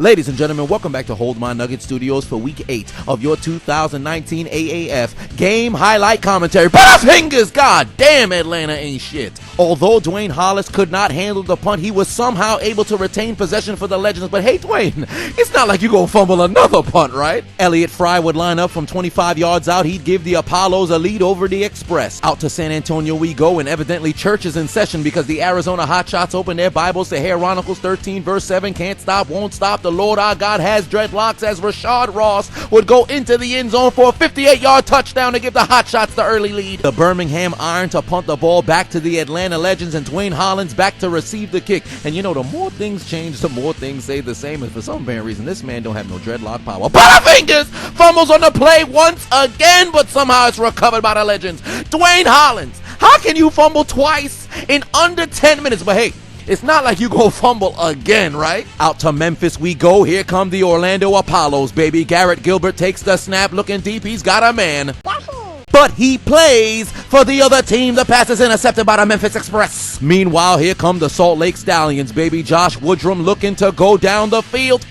Ladies and gentlemen, welcome back to Hold My Nugget Studios for Week 8 of your 2019 AAF game highlight commentary. Butterfingers! God damn, Atlanta ain't shit. Although Dwayne Hollis could not handle the punt, he was somehow able to retain possession for the Legends. But hey, Dwayne, it's not like you gonna fumble another punt, right? Elliott Fry would line up from 25 yards out. He'd give the Apollos a lead over the Express. Out to San Antonio we go, and evidently church is in session because the Arizona Hotshots open their Bibles to Chronicles 13 verse 7. Can't stop, won't stop. The Lord our God has dreadlocks, as Rashad Ross would go into the end zone for a 58-yard touchdown to give the Hotshots the early lead. The Birmingham Iron to punt the ball back to the Atlanta Legends, and Dwayne Hollins back to receive the kick. And you know, the more things change, the more things stay the same, and for some apparent reason, this man don't have no dreadlock power. Butterfingers fumbles on the play once again, but somehow it's recovered by the Legends. Dwayne Hollins, how can you fumble twice in under 10 minutes? But hey, it's not like you go fumble again, right? Out to Memphis we go. Here come the Orlando Apollos, baby. Garrett Gilbert takes the snap, looking deep. He's got a man. But he plays for the other team. The pass is intercepted by the Memphis Express. Meanwhile, here come the Salt Lake Stallions, baby. Josh Woodrum looking to go down the field.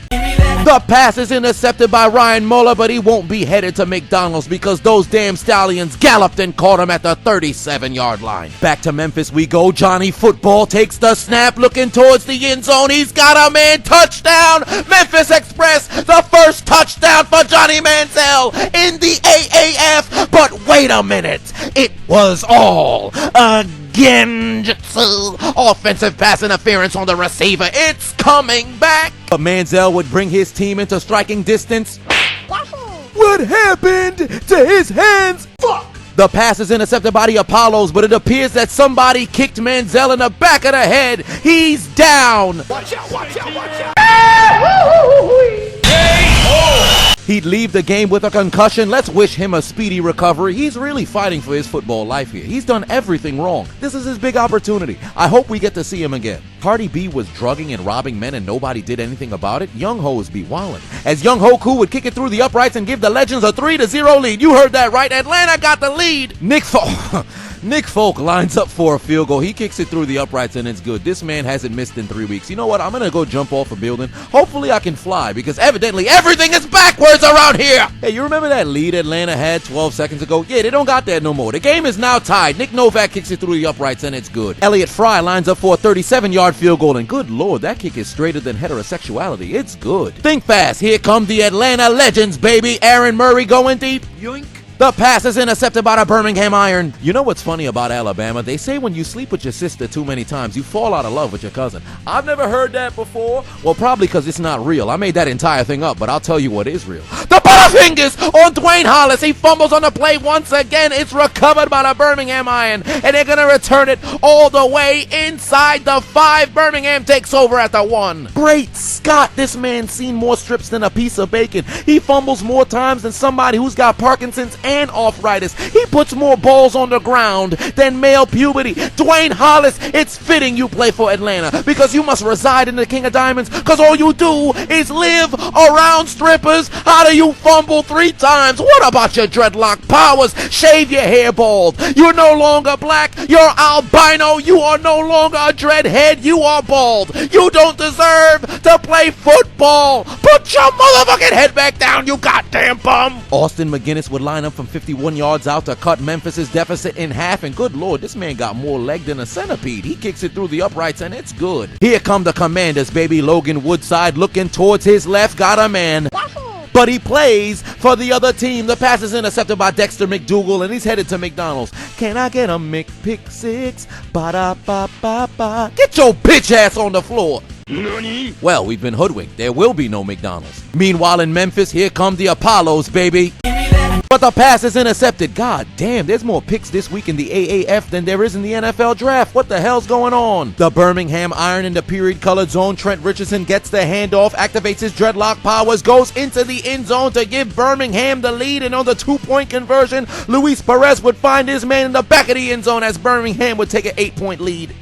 The pass is intercepted by Ryan Muller, but he won't be headed to McDonald's because those damn Stallions galloped and caught him at the 37-yard line. Back to Memphis we go. Johnny Football takes the snap, looking towards the end zone. He's got a man. Touchdown, Memphis Express. The first touchdown for Johnny Manziel in the AAF. But wait a minute. It was all Genjutsu. Offensive pass interference on the receiver. It's coming back. But Manziel would bring his team into striking distance. What happened to his hands? Fuck! The pass is intercepted by the Apollos, but it appears that somebody kicked Manziel in the back of the head. He's down. Watch out, watch out, watch out. He'd leave the game with a concussion. Let's wish him a speedy recovery. He's really fighting for his football life here. He's done everything wrong. This is his big opportunity. I hope we get to see him again. Cardi B was drugging and robbing men and nobody did anything about it. Young Ho's be wildin'. As Young Hoku would kick it through the uprights and give the Legends a 3-0 lead. You heard that right. Atlanta got the lead. Nick Folk lines up for a field goal. He kicks it through the uprights and it's good. This man hasn't missed in 3 weeks. You know what? I'm going to go jump off a building. Hopefully I can fly because evidently everything is backwards around here. Hey, you remember that lead Atlanta had 12 seconds ago? Yeah, they don't got that no more. The game is now tied. Nick Novak kicks it through the uprights and it's good. Elliott Fry lines up for a 37-yard field goal and good Lord, that kick is straighter than heterosexuality. It's good. Think fast. Here come the Atlanta Legends, baby. Aaron Murray going deep. Yoink. The pass is intercepted by the Birmingham Iron. You know what's funny about Alabama? They say when you sleep with your sister too many times, you fall out of love with your cousin. I've never heard that before. Well, probably because it's not real. I made that entire thing up, but I'll tell you what is real. The Butterfingers on Dwayne Hollis. He fumbles on the play once again. It's recovered by the Birmingham Iron, and they're going to return it all the way inside the 5. Birmingham takes over at the 1. Great Scott, this man's seen more strips than a piece of bacon. He fumbles more times than somebody who's got Parkinson's and arthritis. He puts more balls on the ground than male puberty. Dwayne Hollis, it's fitting you play for Atlanta because you must reside in the King of Diamonds because all you do is live around strippers. How do you fumble 3 times? What about your dreadlock powers? Shave your hair bald. You're no longer black. You're albino. You are no longer a dreadhead. You are bald. You don't deserve to play football. Put your motherfucking head back down, you goddamn bum. Austin McGinnis would line up from 51 yards out to cut Memphis's deficit in half, and good Lord, this man got more leg than a centipede. He kicks it through the uprights and it's good. Here come the Commanders, baby. Logan Woodside looking towards his left, got a man. But he plays for the other team. The pass is intercepted by Dexter McDougal, and he's headed to McDonald's. Can I get a McPick-6? Ba-da-ba-ba-ba. Get your bitch ass on the floor. Nani? Well, we've been hoodwinked. There will be no McDonald's. Meanwhile, in Memphis, here come the Apollos, baby. But the pass is intercepted. God damn, there's more picks this week in the AAF than there is in the NFL draft. What the hell's going on? The Birmingham Iron in the period-colored zone. Trent Richardson gets the handoff, activates his dreadlock powers, goes into the end zone to give Birmingham the lead, and on the 2-point conversion, Luis Perez would find his man in the back of the end zone as Birmingham would take an 8-point lead.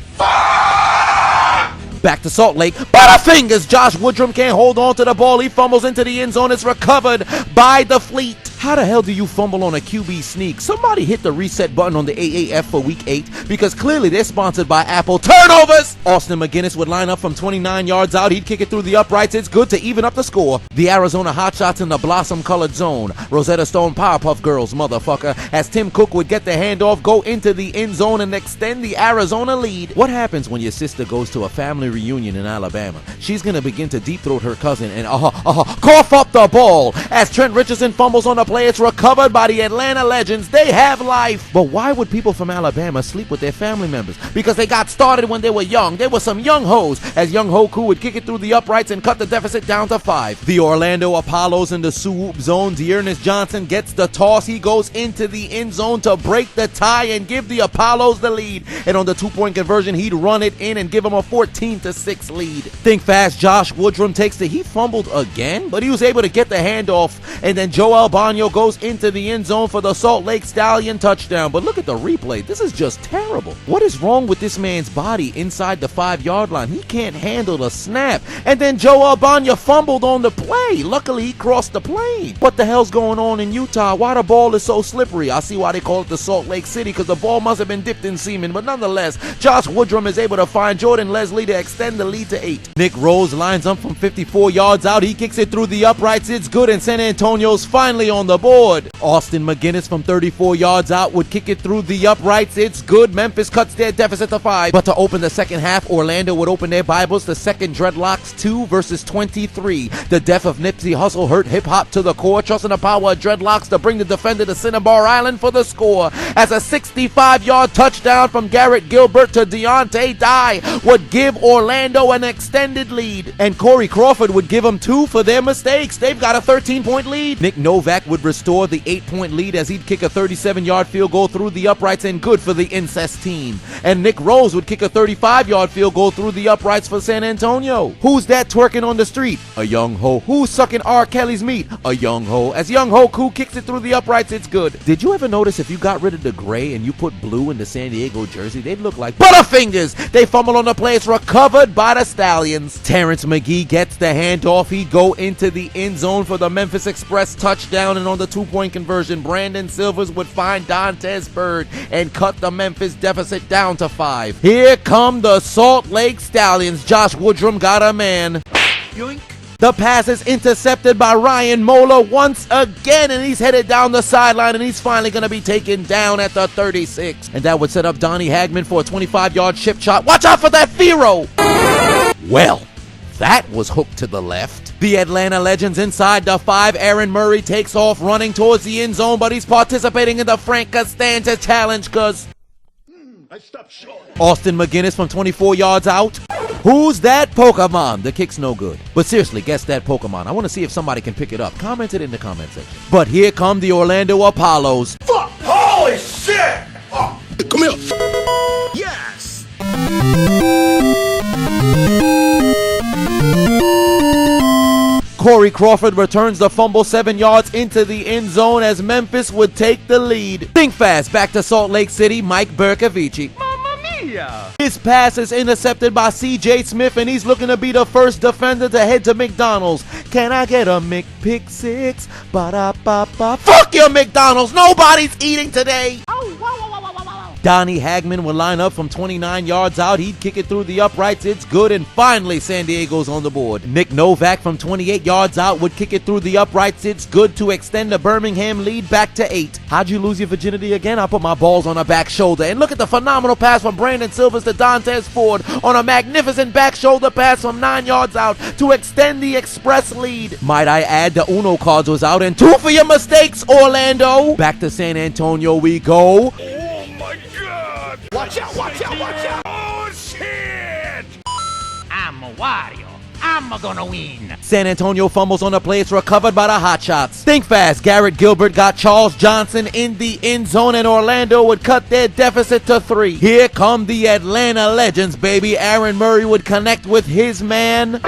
Back to Salt Lake. Butterfingers! Josh Woodrum can't hold on to the ball. He fumbles into the end zone. It's recovered by the Fleet. How the hell do you fumble on a QB sneak? Somebody hit the reset button on the AAF for week 8 because clearly they're sponsored by Apple. Turnovers! Austin McGinnis would line up from 29 yards out. He'd kick it through the uprights. It's good to even up the score. The Arizona Hotshots in the blossom-colored zone. Rosetta Stone Powerpuff Girls, motherfucker. As Tim Cook would get the handoff, go into the end zone and extend the Arizona lead. What happens when your sister goes to a family reunion in Alabama? She's gonna begin to deep throat her cousin and cough up the ball. As Trent Richardson fumbles on the play, it's recovered by the Atlanta Legends. They have life. But why would people from Alabama sleep with their family members? Because they got started when they were young. They were some young hoes. As young Hoku would kick it through the uprights and cut the deficit down to 5. The Orlando Apollos in the swoop zone. Dearness Johnson gets the toss. He goes into the end zone to break the tie and give the Apollos the lead. And on the 2-point conversion, he'd run it in and give them a 14-6 lead. Think fast, Josh Woodrum takes he fumbled again, but he was able to get the handoff. And then Joel Bagno goes into the end zone for the Salt Lake Stallion touchdown. But look at the replay. This is just terrible. What is wrong with this man's body inside the 5-yard line? He can't handle the snap. And then Joel Bagno fumbled on the play. Luckily, he crossed the plane. What the hell's going on in Utah? Why the ball is so slippery? I see why they call it the Salt Lake City, because the ball must have been dipped in semen. But nonetheless, Josh Woodrum is able to find Jordan Leslie to extend the lead to 8. Nick Rose lines up from 54 yards out. He kicks it through the uprights. It's good, and San Antonio's finally on the board. Austin McGinnis from 34 yards out would kick it through the uprights. It's good. Memphis cuts their deficit to 5. But to open the second half, Orlando would open their Bibles to second dreadlocks 2 versus 23. The death of Nipsey Hussle hurt hip-hop to the core, trusting the power of dreadlocks to bring the defender to Cinnabar Island for the score. As a 65-yard touchdown from Garrett Gilbert to Deontay Dye would give Orlando an extended lead. And Corey Crawford would give them 2 for their mistakes. They've got a 13-point lead. Nick Novak would restore the 8-point lead as he'd kick a 37-yard field goal through the uprights, and good for the incest team. And Nick Rose would kick a 35-yard field goal through the uprights for San Antonio. Who's that twerking on the street? A young ho. Who's sucking R. Kelly's meat? A young ho. As young Hoku kicks it through the uprights, it's good. Did you ever notice if you got rid of the gray and you put blue in the San Diego jersey, they'd look like Butterfingers? They fumble on the play. It's recovered by the Stallions. Terrence McGee gets the handoff. He'd go into the end zone for the Memphis Express touchdown, and on the 2-point conversion, Brandon Silvers would find Dantes Bird and cut the Memphis deficit down to 5. Here come the Salt Lake Stallions. Josh Woodrum got a man. Yoink. The pass is intercepted by Ryan Moeller once again, and he's headed down the sideline, and he's finally going to be taken down at the 36. And that would set up Donnie Hagman for a 25-yard chip shot. Watch out for that Firo! Well, that was hooked to the left. The Atlanta Legends inside the 5. Aaron Murray takes off running towards the end zone, but he's participating in the Frank Costanza challenge because I stopped short. Austin McGinnis from 24 yards out. Who's that Pokemon? The kick's no good. But seriously, guess that Pokemon. I want to see if somebody can pick it up. Comment it in the comment section. But here come the Orlando Apollos. Fuck! Holy shit! Oh. Come here. Yes! Corey Crawford returns the fumble 7 yards into the end zone as Memphis would take the lead. Think fast, back to Salt Lake City, Mike Bercovici. His pass is intercepted by C.J. Smith, and he's looking to be the first defender to head to McDonald's. Can I get a McPick-6? Ba-da-ba-ba. Fuck your McDonald's! Nobody's eating today! Donnie Hagman will line up from 29 yards out. He'd kick it through the uprights. It's good, and finally San Diego's on the board. Nick Novak from 28 yards out would kick it through the uprights. It's good to extend the Birmingham lead back to 8. How'd you lose your virginity again? I put my balls on a back shoulder. And look at the phenomenal pass from Brandon Silvers to Dantes Ford on a magnificent back shoulder pass from 9 yards out to extend the Express lead. Might I add, the Uno cards was out, and 2 for your mistakes, Orlando. Back to San Antonio we go. Watch out, watch out, watch out! Oh, shit! I'm a Wario. I'm gonna win. San Antonio fumbles on the play. It's recovered by the Hotshots. Think fast. Garrett Gilbert got Charles Johnson in the end zone, and Orlando would cut their deficit to 3. Here come the Atlanta Legends, baby. Aaron Murray would connect with his man.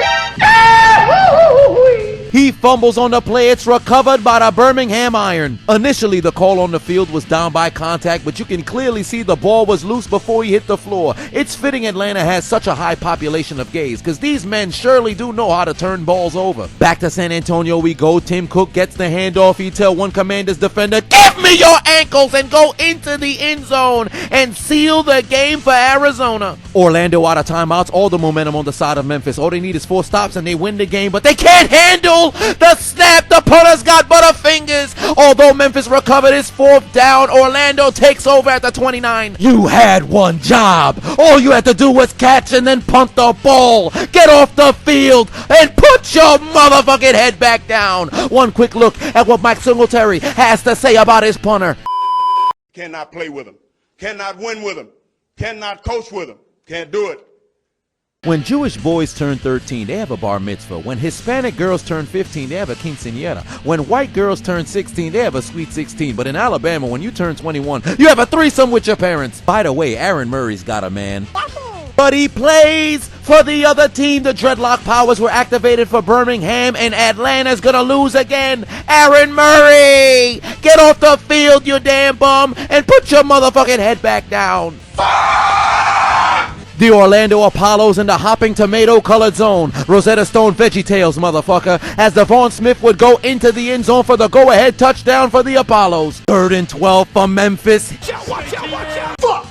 He fumbles on the play. It's recovered by the Birmingham Iron. Initially, the call on the field was down by contact, but you can clearly see the ball was loose before he hit the floor. It's fitting Atlanta has such a high population of gays, because these men surely do know how to turn balls over. Back to San Antonio we go. Tim Cook gets the handoff. He tell one Commanders defender, "Give me your ankles," and go into the end zone and seal the game for Arizona. Orlando out of timeouts, all the momentum on the side of Memphis. All they need is 4 stops and they win the game, but they can't handle the snap. The punter's got butterfingers. Although Memphis recovered his 4th down, Orlando takes over at the 29. You had one job. All you had to do was catch and then punt the ball. Get off the field and put your motherfucking head back down. One quick look at what Mike Singletary has to say about his punter. Cannot play with him. Cannot win with him. Cannot coach with him. Can't do it. When Jewish boys turn 13, they have a bar mitzvah. When Hispanic girls turn 15, they have a quinceañera. When white girls turn 16, they have a sweet 16. But in Alabama, when you turn 21, you have a threesome with your parents. By the way, Aaron Murray's got a man. But he plays for the other team. The dreadlock powers were activated for Birmingham, and Atlanta's gonna lose again. Aaron Murray, get off the field, you damn bum, and put your motherfucking head back down. The Orlando Apollos in the hopping tomato-colored zone. Rosetta Stone VeggieTales, motherfucker, as Devon Smith would go into the end zone for the go-ahead touchdown for the Apollos. 3rd and 12 for Memphis. Watch out. Fuck.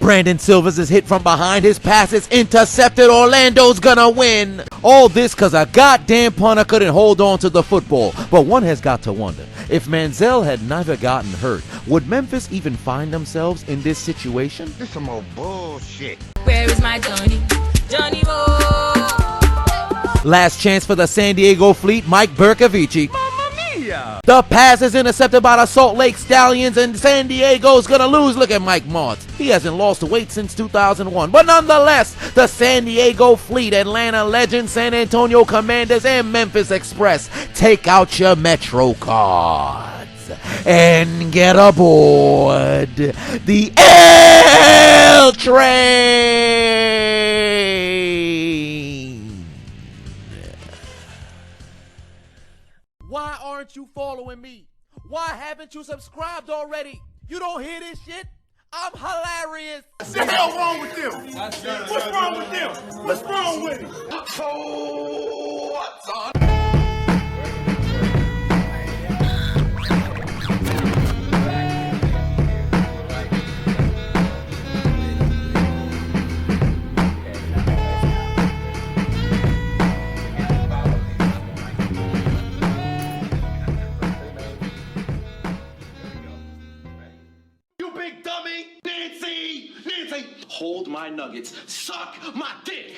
Brandon Silvers is hit from behind. His pass is intercepted. Orlando's gonna win. All this because a goddamn punter couldn't hold on to the football. But one has got to wonder, if Manziel had never gotten hurt, would Memphis even find themselves in this situation? This some old bullshit. Where is my Johnny? Johnny boy. Last chance for the San Diego Fleet, Mike Bercovici. The pass is intercepted by the Salt Lake Stallions, and San Diego's gonna lose. Look at Mike Martz. He hasn't lost weight since 2001. But nonetheless, the San Diego Fleet, Atlanta Legends, San Antonio Commanders, and Memphis Express, take out your Metro cards and get aboard the L train. Why aren't you following me? Why haven't you subscribed already? You don't hear this shit? I'm hilarious. What the hell wrong with them? What's wrong with them? What's wrong with him? So what's on? Hold my nuggets. Suck my dick.